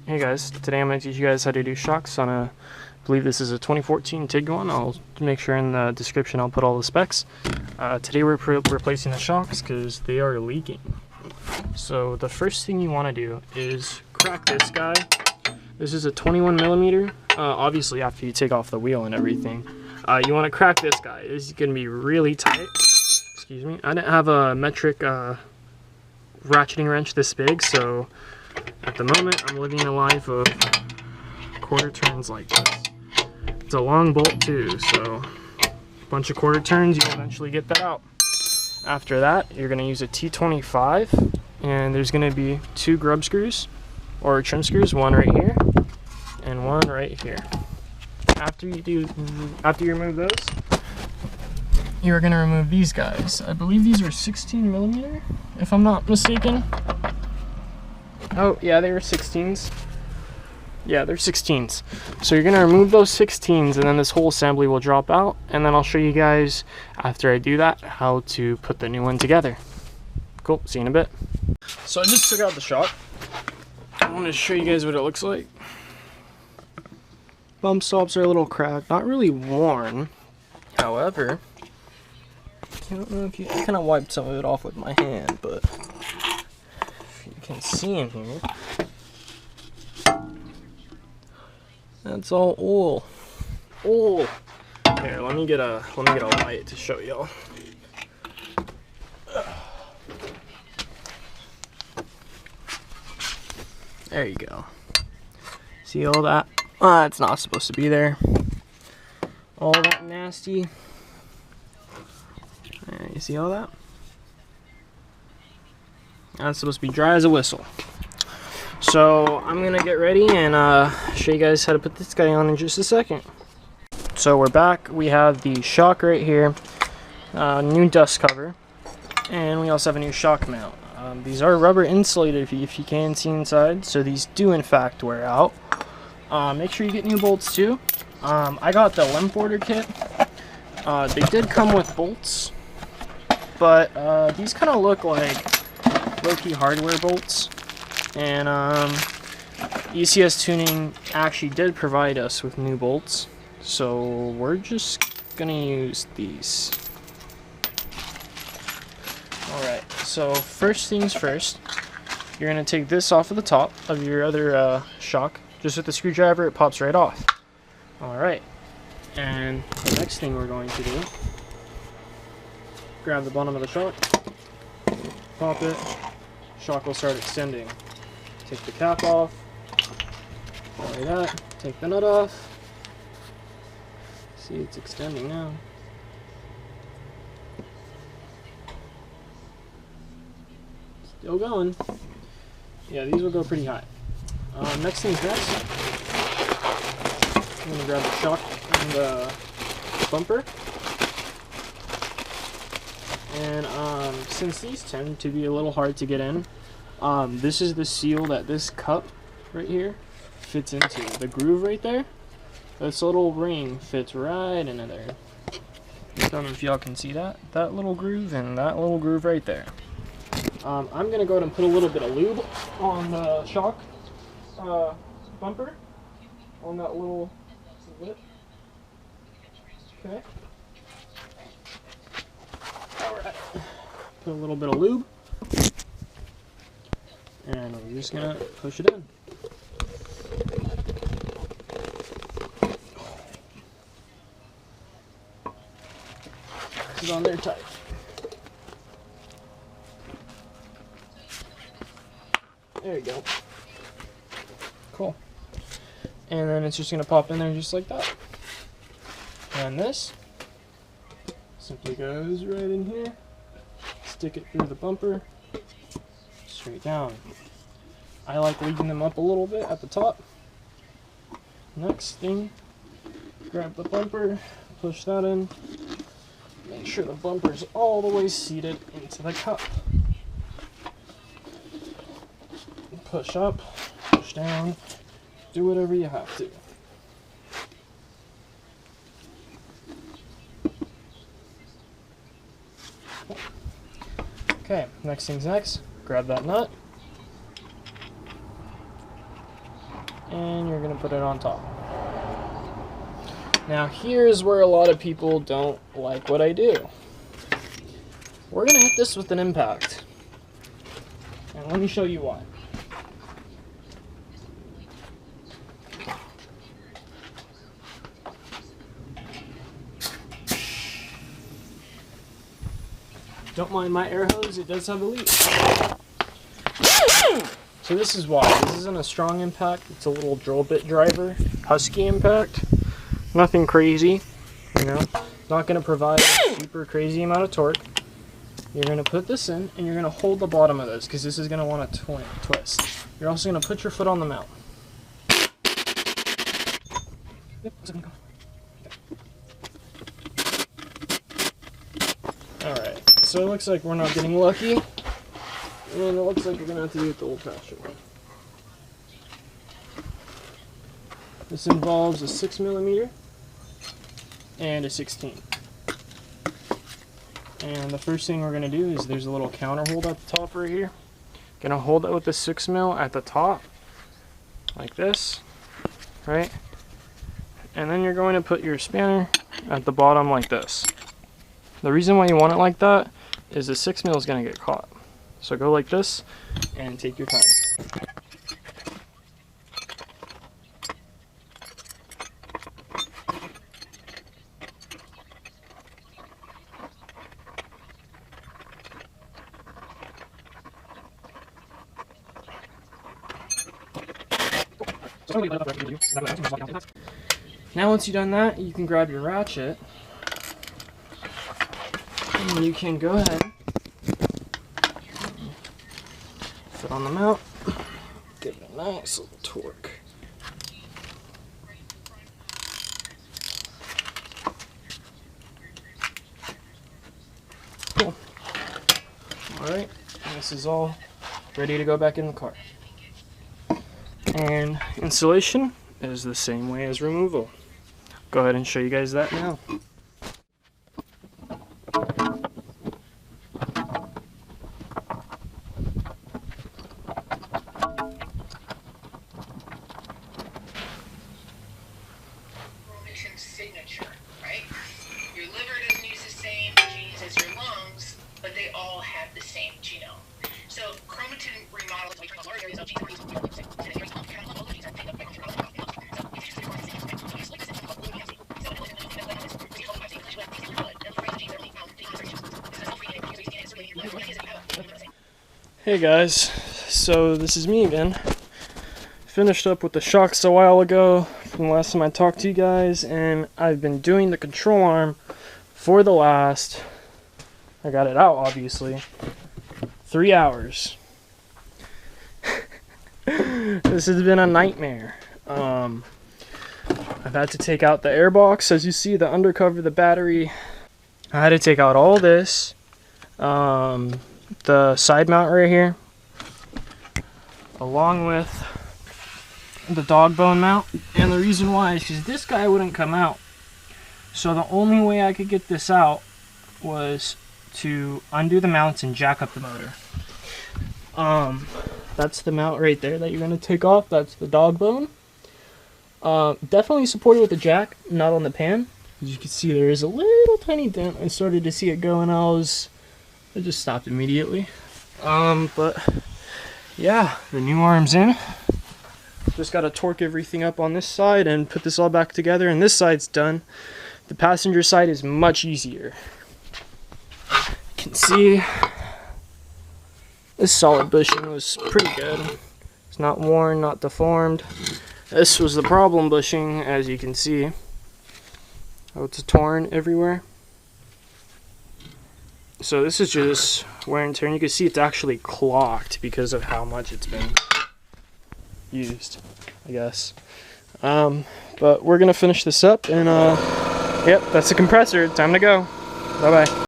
Hey guys, today I'm going to teach you guys how to do shocks on I believe this is a 2014 Tiguan. I'll make sure in the description I'll put all the specs. Today we're replacing the shocks because they are leaking. So the first thing you want to do is crack this guy. This is a 21 millimeter. Obviously after you take off the wheel and everything. You want to crack this guy. This is going to be really tight. Excuse me. I didn't have a metric ratcheting wrench this big, so at the moment I'm living a life of quarter turns like this. It's a long bolt too, so a bunch of quarter turns, you'll eventually get that out. After that, you're going to use a T25, and there's going to be 2 grub screws or trim screws, one right here and one right here. After you remove those, you're going to remove these guys. I believe these are 16 millimeter, if I'm not mistaken. Oh yeah, they were 16s. Yeah, they're 16s. So you're gonna remove those 16s, and then this whole assembly will drop out, and then I'll show you guys after I do that how to put the new one together. Cool, see you in a bit. So I just took out the shock. I want to show you guys what it looks like. Bump stops are a little cracked, not really worn. However, I don't know if I kind of wiped some of it off with my hand, but if you can see in here, that's all oil. Oil. Here, let me get a light to show y'all. There you go. See all that? It's not supposed to be there. All that nasty. You see all that? That's supposed to be dry as a whistle. So I'm gonna get ready and show you guys how to put this guy on in just a second. So we're back. We have the shock right here, new dust cover, and we also have a new shock mount. These are rubber insulated if you can see inside, so these do in fact wear out. Make sure you get new bolts too. I got the limp order kit. They did come with bolts, but these kind of look like low-key hardware bolts. And ECS Tuning actually did provide us with new bolts, so we're just gonna use these. Alright, so first things first, you're gonna take this off of the top of your other shock. Just with the screwdriver, it pops right off. Alright, and the next thing we're going to do, grab the bottom of the shock, pop it, shock will start extending. Take the cap off, like that, take the nut off. See, it's extending now. Still going. Yeah, these will go pretty high. Next thing's next. I'm going to grab the shock and the bumper. And since these tend to be a little hard to get in, this is the seal that this cup right here fits into. The groove right there, this little ring fits right into there. I don't know if y'all can see that. That little groove and that little groove right there. I'm going to go ahead and put a little bit of lube on the shock bumper, on that little lip. Okay. Alright. Put a little bit of lube. And we're just gonna push it in. It's on there tight. There you go. Cool. And then it's just gonna pop in there just like that. And this simply goes right in here. Stick it through the bumper. Straight down. I like leaving them up a little bit at the top. Next thing, grab the bumper, push that in, make sure the bumper's all the way seated into the cup. Push up, push down, do whatever you have to. Okay, next thing's next. Grab that nut. and you're going to put it on top. Now here's where a lot of people don't like what I do. We're going to hit this with an impact. And let me show you why. Don't mind my air hose, it does have a leak. So this is why. This isn't a strong impact, it's a little drill bit driver, husky impact. Nothing crazy, you know. Not going to provide a super crazy amount of torque. You're going to put this in and you're going to hold the bottom of this because this is going to want to twist. You're also going to put your foot on the mount. Alright, so it looks like we're not getting lucky. And it looks like we're going to have to do it the old-fashioned way. This involves a 6mm and a 16. And the first thing we're going to do is there's a little counter hold at the top right here. Going to hold it with the 6mm at the top, like this, right? And then you're going to put your spanner at the bottom like this. The reason why you want it like that is the 6mm is going to get caught. So go like this and take your time. Now once you've done that, you can grab your ratchet and you can go ahead, put on the mount, give it a nice little torque. Cool. Alright, this is all ready to go back in the car. And installation is the same way as removal. Go ahead and show you guys that now. Signature, right? Your liver doesn't use the same genes as your lungs, but they all have the same genome. So chromatin remodels large areas of genes. Hey guys, so this is me again. Finished up with the shocks a while ago from the last time I talked to you guys, and I've been doing the control arm for the last, I got it out obviously, 3 hours. This has been a nightmare. I've had to take out the airbox, as you see, the undercover, the battery. I had to take out all this, the side mount right here, along with the dog bone mount. And the reason why is because this guy wouldn't come out. So the only way I could get this out was to undo the mounts and jack up the motor. That's the mount right there that you're going to take off. That's the dog bone. Definitely supported with the jack, not on the pan. As you can see, there is a little tiny dent. I started to see it go and I just stopped immediately. But yeah, the new arm's in. Just got to torque everything up on this side and put this all back together, and this side's done. The passenger side is much easier. You can see this solid bushing was pretty good. It's not worn, not deformed. This was the problem bushing, as you can see. Oh, it's torn everywhere. So this is just wear and tear, and you can see it's actually clogged because of how much it's been used, I guess. But we're gonna finish this up, and yep, that's the compressor. Time to go. Bye bye.